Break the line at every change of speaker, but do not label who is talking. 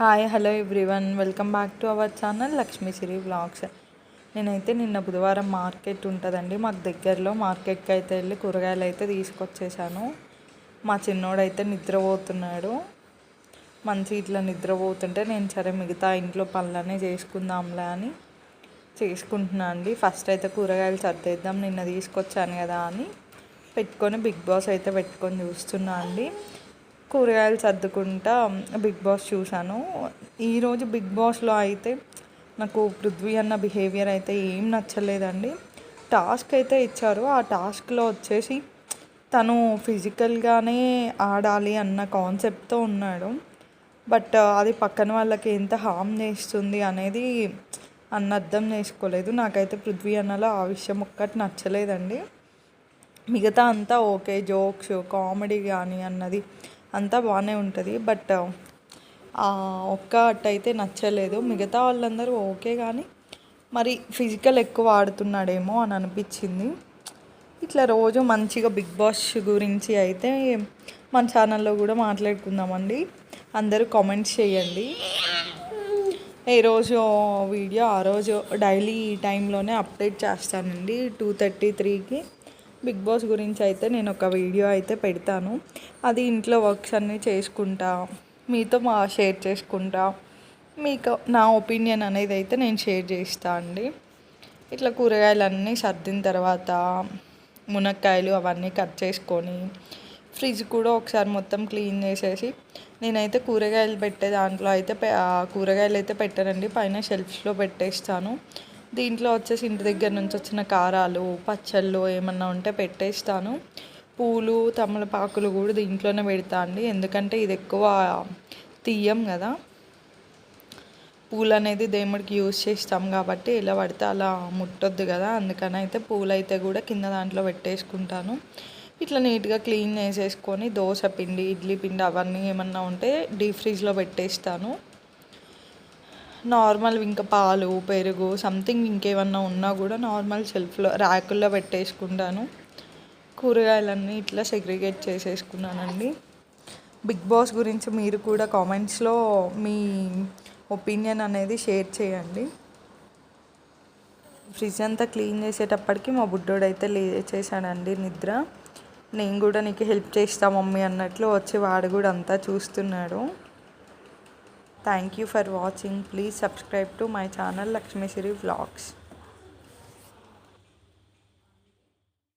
Hi hello everyone, welcome back to our channel Lakshmi Siri vlogs. నేనైతే నిన్న బుధవారం market ఉంటుందండి మాకు దగ్గరలో. మార్కెట్కి అయితే వెళ్ళి కూరగాయలు అయితే తీసుకొచ్చేసాను. మా చిన్నోడైతే నిద్రపోతున్నాడు. మంచి ఇట్లా నిద్రపోతుంటే నేను సరే మిగతా ఇంట్లో పనులనే చేసుకుందాంలే అని చేసుకుంటున్నా అండి. ఫస్ట్ అయితే కూరగాయలు సర్దేద్దాం, నిన్న తీసుకొచ్చాను కదా అని పెట్టుకొని బిగ్ బాస్ అయితే పెట్టుకొని చూస్తున్నా అండి. కూరగాయలు సర్దుకుంటా బిగ్ బాస్ చూశాను. ఈరోజు బిగ్ బాస్లో అయితే నాకు పృథ్వీ అన్న బిహేవియర్ అయితే ఏం నచ్చలేదండి. టాస్క్ అయితే ఇచ్చారు, ఆ టాస్క్లో వచ్చేసి తను ఫిజికల్గానే ఆడాలి అన్న కాన్సెప్ట్తో ఉన్నాడు. బట్ అది పక్కన వాళ్ళకి ఎంత హామ్ చేస్తుంది అనేది అర్థం చేసుకోలేదు. నాకైతే పృథ్వీ అన్నలో ఆ విషయం ఒక్కటి నచ్చలేదండి. మిగతా అంతా ఓకే, జోక్స్ కామెడీ కానీ అన్నది అంతా బాగానే ఉంటుంది. బట్ ఒక్కటైతే నచ్చలేదు. మిగతా వాళ్ళందరూ ఓకే కానీ మరి ఫిజికల్ ఎక్కువ ఆడుతున్నాడేమో అని అనిపించింది. ఇట్లా రోజు మంచిగా బిగ్ బాస్ గురించి అయితే మన ఛానల్లో కూడా మాట్లాడుకుందామండి. అందరూ కామెంట్స్ చేయండి. ఏ రోజు వీడియో ఆ రోజు డైలీ ఈ టైంలోనే అప్డేట్ చేస్తానండి. 2:33కి బిగ్ బాస్ గురించి అయితే నేను ఒక వీడియో అయితే పెడతాను. అది ఇంట్లో వర్క్స్ అన్నీ చేసుకుంటా మీతో షేర్ చేసుకుంటా మీకు నా ఒపీనియన్ అనేది అయితే నేను షేర్ చేస్తాను అండి. ఇట్లా కూరగాయలన్నీ సర్దిన తర్వాత మునక్కాయలు అవన్నీ కట్ చేసుకొని ఫ్రిడ్జ్ కూడా ఒకసారి మొత్తం క్లీన్ చేసేసి నేనైతే కూరగాయలు పెట్టే దాంట్లో అయితే కూరగాయలు అయితే పెట్టానండి, పైన షెల్ఫ్స్లో పెట్టేస్తాను. దీంట్లో వచ్చేసి ఇంటి దగ్గర నుంచి వచ్చిన కారాలు పచ్చళ్ళు ఏమన్నా ఉంటే పెట్టేస్తాను. పూలు తమలపాకులు కూడా దీంట్లోనే పెడతా అండి, ఎందుకంటే ఇది ఎక్కువ తీయం కదా. పూలు అనేది దేవుడికి యూజ్ చేస్తాం కాబట్టి ఎలా పడితే అలా ముట్టొద్దు కదా, అందుకని అయితే పూలు అయితే కూడా కింద దాంట్లో పెట్టేసుకుంటాను. ఇట్లా నీట్గా క్లీన్ చేసేసుకొని దోశ పిండి ఇడ్లీ పిండి అవన్నీ ఏమన్నా ఉంటే డీప్ ఫ్రిడ్జ్లో పెట్టేస్తాను. నార్మల్ ఇంకా పాలు పెరుగు సంథింగ్ ఇంకేమన్నా ఉన్నా కూడా నార్మల్ షెల్ఫ్లో ర్యాకుల్లో పెట్టేసుకుంటాను. కూరగాయలన్నీ ఇట్లా సెగ్రిగేట్ చేసేసుకున్నానండి. బిగ్ బాస్ గురించి మీరు కూడా కామెంట్స్లో మీ ఒపీనియన్ అనేది షేర్ చేయండి. ఫ్రిడ్జ్ అంతా క్లీన్ చేసేటప్పటికి మా బుడ్డోడైతే లేచేసాడండి నిద్ర. నేను కూడా నీకు హెల్ప్ చేస్తా మమ్మీ అన్నట్లు వచ్చి వాడు కూడా అంతా చూస్తున్నాడు. Thank you for watching. Please subscribe to my channel Lakshmi Siri Vlogs.